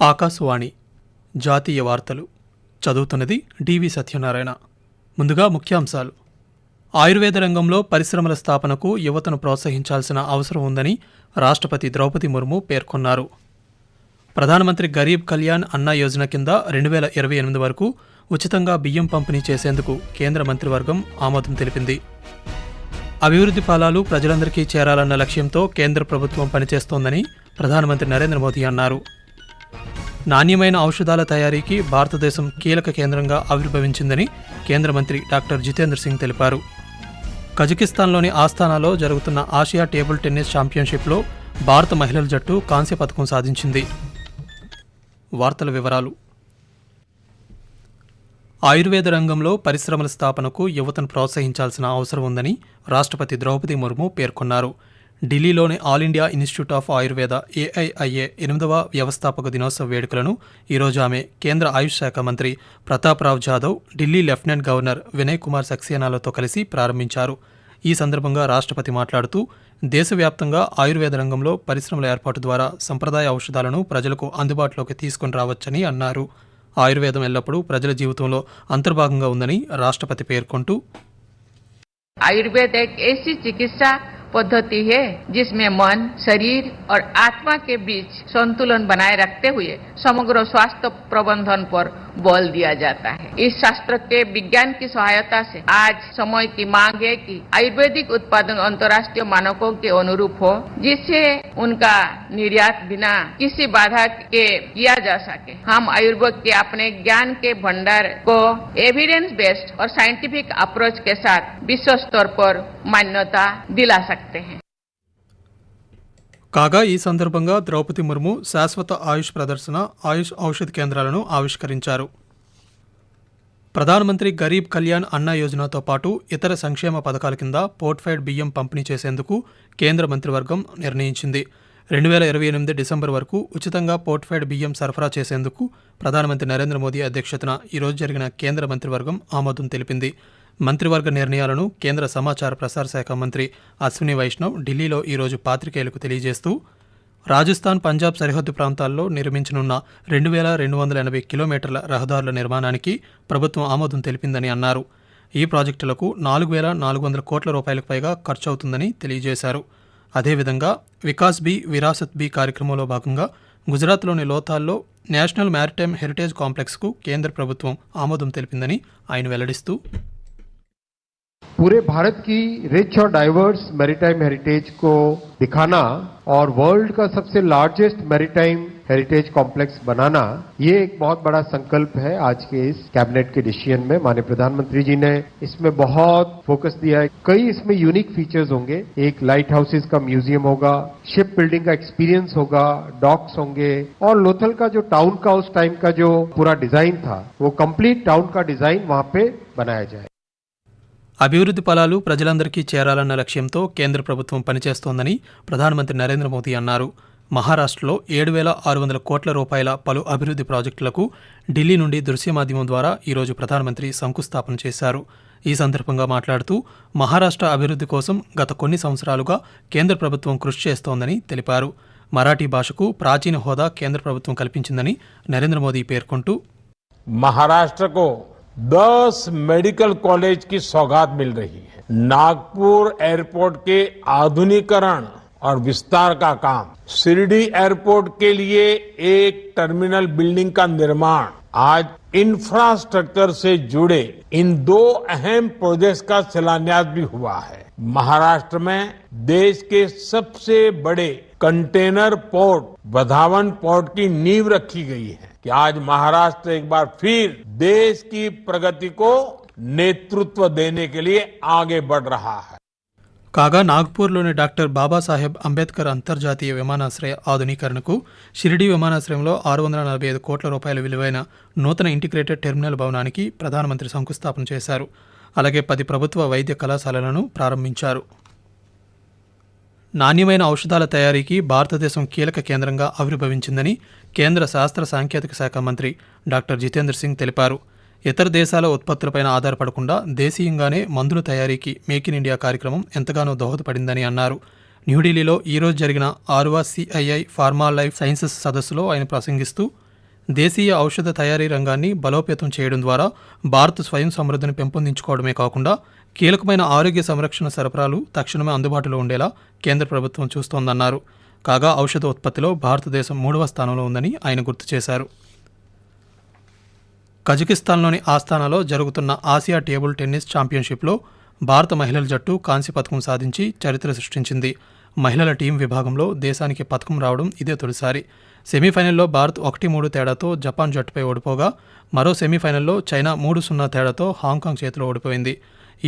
ఆకాశవాణి జాతీయ వార్తలు చదువుతున్నది డివి సత్యనారాయణ. ముందుగా ముఖ్యాంశాలు. ఆయుర్వేద రంగంలో పరిశ్రమల స్థాపనకు యువతను ప్రోత్సహించాల్సిన అవసరం ఉందని రాష్ట్రపతి ద్రౌపది ముర్ము పేర్కొన్నారు. ప్రధానమంత్రి గరీబ్ కళ్యాణ్ అన్న యోజన కింద 2028 వరకు ఉచితంగా బియ్యం పంపిణీ చేసేందుకు కేంద్ర మంత్రివర్గం ఆమోదం తెలిపింది. అభివృద్ధి ఫలాలు ప్రజలందరికీ చేరాలన్న లక్ష్యంతో కేంద్ర ప్రభుత్వం పనిచేస్తోందని ప్రధానమంత్రి నరేంద్ర మోదీ అన్నారు. నాణ్యమైన ఔషధాల తయారీకి భారతదేశం కీలక కేంద్రంగా ఆవిర్భవించిందని కేంద్ర మంత్రి డాక్టర్ జితేంద్ర సింగ్ తెలిపారు. కజకిస్తాన్లోని ఆస్తానాలో జరుగుతున్న ఆసియా టేబుల్ టెన్నిస్ ఛాంపియన్షిప్లో భారత మహిళల జట్టు కాంస్య పథకం సాధించింది. వార్తల వివరాలు. ఆయుర్వేద రంగంలో పరిశ్రమల స్థాపనకు యువతను ప్రోత్సహించాల్సిన అవసరం ఉందని రాష్ట్రపతి ద్రౌపది ముర్ము పేర్కొన్నారు. ఢిల్లీలోని all India institute of Ayurveda AIIA 8వ వ్యవస్థాపక దినోత్సవ వేడుకలను ఈరోజు ఆమె కేంద్ర ఆయుష్ శాఖ మంత్రి ప్రతాప్ రావ్ జాదవ్, ఢిల్లీ లెఫ్టినెంట్ గవర్నర్ వినయ్ కుమార్ సక్సేనాలతో కలిసి ప్రారంభించారు. ఈ సందర్భంగా రాష్ట్రపతి మాట్లాడుతూ దేశవ్యాప్తంగా ఆయుర్వేద రంగంలో పరిశ్రమల ఏర్పాటు ద్వారా సంప్రదాయ ఔషధాలను ప్రజలకు అందుబాటులోకి తీసుకుని రావచ్చని అన్నారు. ఆయుర్వేదం ఎల్లప్పుడూ ప్రజల జీవితంలో అంతర్భాగంగా ఉందని రాష్ట్రపతి పేర్కొంటూ, आयुर्वेद एक ऐसी चिकित्सा पद्धति है जिसमें मन, शरीर और आत्मा के बीच संतुलन बनाए रखते हुए समग्र स्वास्थ्य प्रबंधन पर बल दिया जाता है. इस शास्त्र के विज्ञान की सहायता से आज समय की मांग है कि आयुर्वेदिक उत्पादन अंतर्राष्ट्रीय मानकों के अनुरूप हो, जिससे उनका निर्यात बिना किसी बाधा के किया जा सके. हम आयुर्वेद के अपने ज्ञान के भंडार को एविडेंस बेस्ड और साइंटिफिक अप्रोच के साथ विश्व स्तर पर मान्यता दिला सकते हैं. కాగా ఈ సందర్భంగా ద్రౌపది ముర్ము శాశ్వత ఆయుష్ ప్రదర్శన, ఆయుష్ ఔషధ కేంద్రాలను ఆవిష్కరించారు. ప్రధానమంత్రి గరీబ్ కళ్యాణ్ అన్న యోజనతో పాటు ఇతర సంక్షేమ పథకాల కింద పోర్ట్ఫైడ్ బియ్యం పంపిణీ చేసేందుకు కేంద్ర మంత్రివర్గం నిర్ణయించింది. 2028 డిసెంబర్ వరకు ఉచితంగా పోర్ట్ఫైడ్ బియ్యం సరఫరా చేసేందుకు ప్రధానమంత్రి నరేంద్ర మోదీ అధ్యక్షతన ఈరోజు జరిగిన కేంద్ర మంత్రివర్గం ఆమోదం తెలిపింది. మంత్రివర్గ నిర్ణయాలను కేంద్ర సమాచార ప్రసార శాఖ మంత్రి అశ్విని వైష్ణవ్ ఢిల్లీలో ఈరోజు పాత్రికేయులకు తెలియజేస్తూ, రాజస్థాన్, పంజాబ్ సరిహద్దు ప్రాంతాల్లో నిర్మించనున్న 2280 కిలోమీటర్ల రహదారుల నిర్మాణానికి ప్రభుత్వం ఆమోదం తెలిపిందని అన్నారు. ఈ ప్రాజెక్టులకు 4400 కోట్ల రూపాయలకు పైగా ఖర్చవుతుందని తెలియజేశారు. అదేవిధంగా వికాస్ బి విరాసత్ బి కార్యక్రమంలో భాగంగా గుజరాత్లోని లోథాల్లో నేషనల్ మ్యారిటైమ్ హెరిటేజ్ కాంప్లెక్స్కు కేంద్ర ప్రభుత్వం ఆమోదం తెలిపిందని ఆయన వెల్లడిస్తూ, पूरे भारत की रिच और डाइवर्स मैरीटाइम हेरिटेज को दिखाना और वर्ल्ड का सबसे लार्जेस्ट मैरीटाइम हेरिटेज कॉम्प्लेक्स बनाना, ये एक बहुत बड़ा संकल्प है आज के इस कैबिनेट के डिसीजन में. माननीय प्रधानमंत्री जी ने इसमें बहुत फोकस दिया है. कई इसमें यूनिक फीचर्स होंगे. एक लाइट हाउसेज का म्यूजियम होगा, शिप बिल्डिंग का एक्सपीरियंस होगा, डॉक्स होंगे और लोथल का जो टाउन का उस टाइम का जो पूरा डिजाइन था, वो कंप्लीट टाउन का डिजाइन वहां पे बनाया जाए. అభివృద్ధి ఫలాలు ప్రజలందరికీ చేరాలన్న లక్ష్యంతో కేంద్ర ప్రభుత్వం పనిచేస్తోందని ప్రధానమంత్రి నరేంద్ర మోదీ అన్నారు. మహారాష్ట్రలో 7600 కోట్ల రూపాయల పలు అభివృద్ధి ప్రాజెక్టులకు ఢిల్లీ నుండి దృశ్య మాధ్యమం ద్వారా ఈరోజు ప్రధానమంత్రి శంకుస్థాపన చేశారు. ఈ సందర్భంగా మాట్లాడుతూ, మహారాష్ట్ర అభివృద్ధి కోసం గత కొన్ని సంవత్సరాలుగా కేంద్ర ప్రభుత్వం కృషి చేస్తోందని తెలిపారు. మరాఠీ భాషకు ప్రాచీన హోదా కేంద్ర ప్రభుత్వం కల్పించిందని నరేంద్ర మోదీ పేర్కొంటూ, महाराष्ट्र 10 मेडिकल कॉलेज की सौगात मिल रही है. नागपुर एयरपोर्ट के आधुनिकीकरण और विस्तार का काम, शिरडी एयरपोर्ट के लिए एक टर्मिनल बिल्डिंग का निर्माण, आज इंफ्रास्ट्रक्चर से जुड़े इन 2 अहम प्रोजेक्ट्स का शिलान्यास भी हुआ है. महाराष्ट्र में देश के सबसे बड़े कंटेनर पोर्ट वधावन पोर्ट की नींव रखी गई है कि आज महाराष्ट्र एक बार फिर देश की प्रगति को नेतृत्व देने के लिए आगे बढ़ रहा है. కాగా నాగ్పూర్లోని డాక్టర్ బాబాసాహెబ్ అంబేద్కర్ అంతర్జాతీయ విమానాశ్రయ ఆధునీకరణకు షిరిడీ విమానాశ్రయంలో 645 కోట్ల రూపాయల విలువైన నూతన ఇంటిగ్రేటెడ్ టెర్మినల్ భవనానికి ప్రధానమంత్రి శంకుస్థాపన చేశారు. అలాగే 10 ప్రభుత్వ వైద్య కళాశాలలను ప్రారంభించారు. నాణ్యమైన ఔషధాల తయారీకి భారతదేశం కీలక కేంద్రంగా ఆవిర్భవించిందని కేంద్ర శాస్త్ర సాంకేతిక శాఖ మంత్రి డాక్టర్ జితేంద్ర సింగ్ తెలిపారు. ఇతర దేశాల ఉత్పత్తులపైన ఆధారపడకుండా దేశీయంగానే మందుల తయారీకి మేక్ ఇన్ ఇండియా కార్యక్రమం ఎంతగానో దోహదపడిందని అన్నారు. న్యూఢిల్లీలో ఈరోజు జరిగిన 6వ CII ఫార్మా లైఫ్ సైన్సెస్ సదస్సులో ఆయన ప్రసంగిస్తూ, దేశీయ ఔషధ తయారీ రంగాన్ని బలోపేతం చేయడం ద్వారా భారత్ స్వయం సమృద్ధిని పెంపొందించుకోవడమే కాకుండా కీలకమైన ఆరోగ్య సంరక్షణ సరఫరాలు తక్షణమే అందుబాటులో ఉండేలా కేంద్ర ప్రభుత్వం చూస్తోందన్నారు. కాగా ఔషధ ఉత్పత్తిలో భారతదేశం 3వ స్థానంలో ఉందని ఆయన గుర్తు చేశారు. కజకిస్తాన్లోని ఆస్తానాలో జరుగుతున్న ఆసియా టేబుల్ టెన్నిస్ ఛాంపియన్షిప్లో భారత మహిళల జట్టు కాంస్య పథకం సాధించి చరిత్ర సృష్టించింది. మహిళల టీం విభాగంలో దేశానికి పథకం రావడం ఇదే తొలిసారి. సెమీఫైనల్లో భారత్ 1-3 తేడాతో జపాన్ జట్టుపై ఓడిపోగా మరో సెమీఫైనల్లో చైనా 3-0 తేడాతో హాంకాంగ్ చేతిలో ఓడిపోయింది.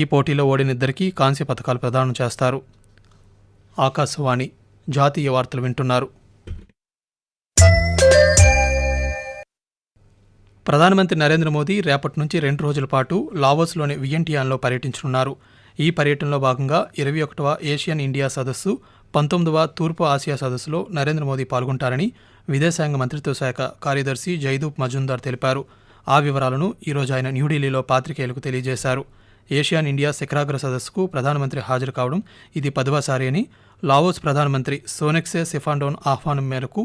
ఈ పోటీలో ఓడినిద్దరికీ కాంస్య పథకాలు ప్రదానం చేస్తారు. ఆకాశవాణి జాతీయ వార్తలు వింటున్నారు. ప్రధానమంత్రి నరేంద్ర మోదీ రేపటి నుంచి 2 రోజుల పాటు లావోస్లోని వియెంటియాన్లో పర్యటించనున్నారు. ఈ పర్యటనలో భాగంగా 21వ ఏషియన్ ఇండియా సదస్సు, 19వ తూర్పు ఆసియా సదస్సులో నరేంద్ర మోదీ పాల్గొంటారని విదేశాంగ మంత్రిత్వ శాఖ కార్యదర్శి జైదూప్ మజుందార్ తెలిపారు. ఆ వివరాలను ఈరోజు ఆయన న్యూఢిల్లీలో పాత్రికేయులకు తెలియజేశారు. ఏషియన్ ఇండియా శిఖరాగ్ర సదస్సుకు ప్రధానమంత్రి హాజరు కావడం ఇది 10వసారి అని, లావోస్ ప్రధానమంత్రి సోనెక్సే సిఫాండోన్ ఆహ్వానం మేరకు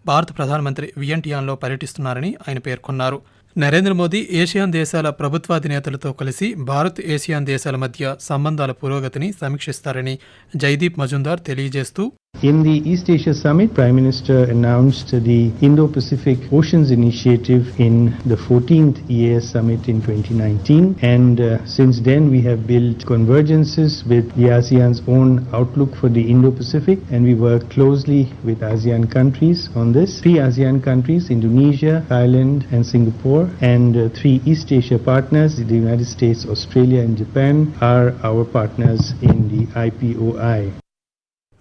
భారత ప్రధానమంత్రి వియెంటియాన్లో పర్యటిస్తున్నారని ఆయన పేర్కొన్నారు. నరేంద్ర మోదీ ఏషియాన్ దేశాల ప్రభుత్వాధినేతలతో కలిసి భారత్ ఏషియాన్ దేశాల మధ్య సంబంధాల పురోగతిని సమీక్షిస్తారని జైదీప్ మజుందార్ తెలియజేస్తూ, In the East Asia Summit, Prime Minister announced the Indo-Pacific Oceans Initiative in the 14th EAS Summit in 2019, and since then we have built convergences with the ASEAN's own outlook for the Indo-Pacific, and we work closely with ASEAN countries on this. 3 ASEAN countries, Indonesia, Thailand and Singapore, and 3 East Asia partners, the United States, Australia and Japan, are our partners in the IPOI.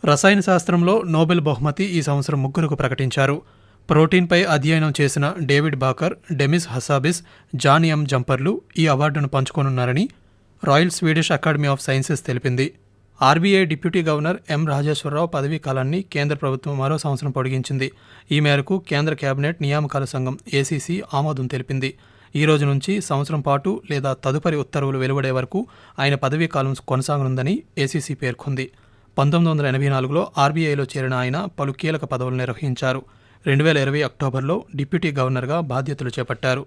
రసాయన శాస్త్రంలో Nobel బహుమతి ఈ సంవత్సరం 3కు ప్రకటించారు. ప్రోటీన్పై అధ్యయనం చేసిన David Baker, Demis Hassabis, John M జంపర్లు ఈ అవార్డును పంచుకోనున్నారని Royal Swedish Academy of Sciences తెలిపింది. RBI deputy governor M Rajeshwara Rao పదవీ కాలాన్ని కేంద్ర ప్రభుత్వం మరో సంవత్సరం పొడిగించింది. ఈ మేరకు కేంద్ర కేబినెట్ నియామకాల సంఘం ఏసీసీ ఆమోదం తెలిపింది. ఈ రోజు నుంచి సంవత్సరం పాటు లేదా తదుపరి ఉత్తర్వులు వెలువడే వరకు ఆయన పదవీ కాలం కొనసాగనుందని ఏసీసీ పేర్కొంది. 1984లో ఆర్బీఐలో చేరిన ఆయన పలు కీలక పదవులు నిర్వహించారు. 2020 అక్టోబర్లో డిప్యూటీ గవర్నర్గా బాధ్యతలు చేపట్టారు.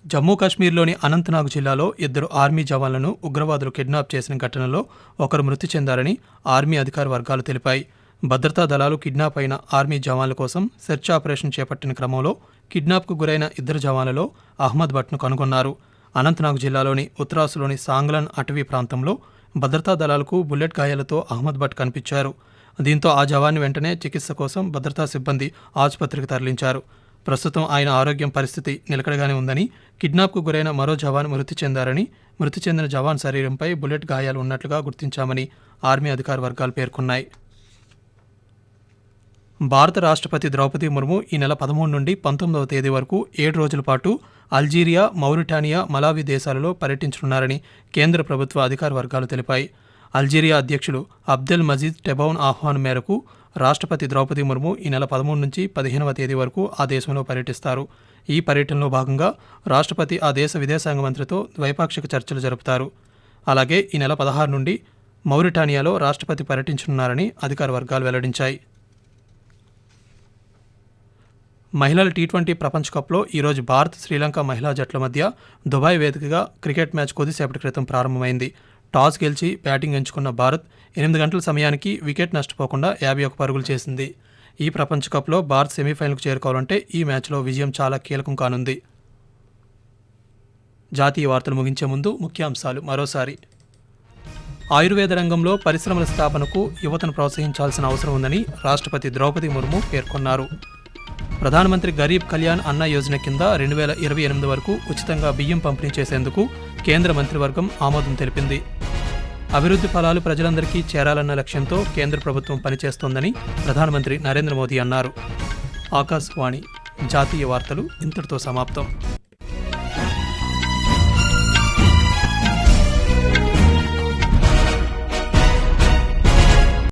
జమ్మూ కాశ్మీర్లోని అనంతనాగ్ జిల్లాలో 2 ఆర్మీ జవాన్లను ఉగ్రవాదులు కిడ్నాప్ చేసిన ఘటనలో ఒకరు మృతి చెందారని ఆర్మీ అధికార వర్గాలు తెలిపాయి. భద్రతా దళాలు కిడ్నాప్ అయిన ఆర్మీ జవాన్ల కోసం సెర్చ్ ఆపరేషన్ చేపట్టిన క్రమంలో కిడ్నాప్కు గురైన 2 జవాన్లలో అహ్మద్ భట్ను కనుగొన్నారు. అనంతనాగ్ జిల్లాలోని ఉత్తరాసులోని సాంగ్లన్ అటవీ ప్రాంతంలో భద్రతా దళాలకు బుల్లెట్ గాయాలతో అహ్మద్ భట్ కనిపించారు. దీంతో ఆ జవాన్ని వెంటనే చికిత్స కోసం భద్రతా సిబ్బంది ఆసుపత్రికి తరలించారు. ప్రస్తుతం ఆయన ఆరోగ్యం పరిస్థితి నిలకడగానే ఉందని, కిడ్నాప్కు గురైన మరో జవాన్ మృతి చెందారని, మృతి చెందిన జవాన్ శరీరంపై బుల్లెట్ గాయాలు ఉన్నట్లుగా గుర్తించామని ఆర్మీ అధికార వర్గాలు పేర్కొన్నాయి. భారత రాష్ట్రపతి ద్రౌపది ముర్ము ఈ నెల 13 నుండి 19వ తేదీ వరకు 7 రోజుల పాటు అల్జీరియా, మౌరిటానియా, మలావి దేశాలలో పర్యటించనున్నారని కేంద్ర ప్రభుత్వ అధికార వర్గాలు తెలిపాయి. అల్జీరియా అధ్యక్షులు అబ్దెల్ మజీద్ టెబౌన్ ఆహ్వానం మేరకు రాష్ట్రపతి ద్రౌపది ముర్ము ఈ నెల 13 నుంచి 15వ తేదీ వరకు ఆ దేశంలో పర్యటిస్తారు. ఈ పర్యటనలో భాగంగా రాష్ట్రపతి ఆ దేశ విదేశాంగ మంత్రితో ద్వైపాక్షిక చర్చలు జరుపుతారు. అలాగే ఈ నెల 16 నుండి మౌరిటానియాలో రాష్ట్రపతి పర్యటించనున్నారని అధికార వర్గాలు వెల్లడించాయి. మహిళల టీ20 ప్రపంచ కప్లో ఈరోజు భారత్, శ్రీలంక మహిళా జట్ల మధ్య దుబాయ్ వేదికగా క్రికెట్ మ్యాచ్ కొద్దిసేపటి క్రితం ప్రారంభమైంది. టాస్ గెలిచి బ్యాటింగ్ ఎంచుకున్న భారత్ 8 గంటల సమయానికి వికెట్ నష్టపోకుండా 51 పరుగులు చేసింది. ఈ ప్రపంచ కప్లో భారత్ సెమీఫైనల్కు చేరుకోవాలంటే ఈ మ్యాచ్లో విజయం చాలా కీలకం కానుంది. జాతీయ వార్తలు ముగించే ముందు ముఖ్యాంశాలు మరోసారి. ఆయుర్వేద రంగంలో పరిశ్రమల స్థాపనకు యువతను ప్రోత్సహించాల్సిన అవసరం ఉందని రాష్ట్రపతి ద్రౌపది ముర్ము పేర్కొన్నారు. ప్రధానమంత్రి గరీబ్ కళ్యాణ్ అన్న యోజన కింద 2028 వరకు ఉచితంగా బియ్యం పంపిణీ చేసేందుకు కేంద్ర మంత్రివర్గం ఆమోదం తెలిపింది. అభివృద్ధి ఫలాలు ప్రజలందరికీ చేరాలన్న లక్ష్యంతో కేంద్ర ప్రభుత్వం పనిచేస్తోందని ప్రధానమంత్రి నరేంద్ర మోదీ అన్నారు. ఆకాశవాణి జాతీయ వార్తలు ఇంతటితో సమాప్తం.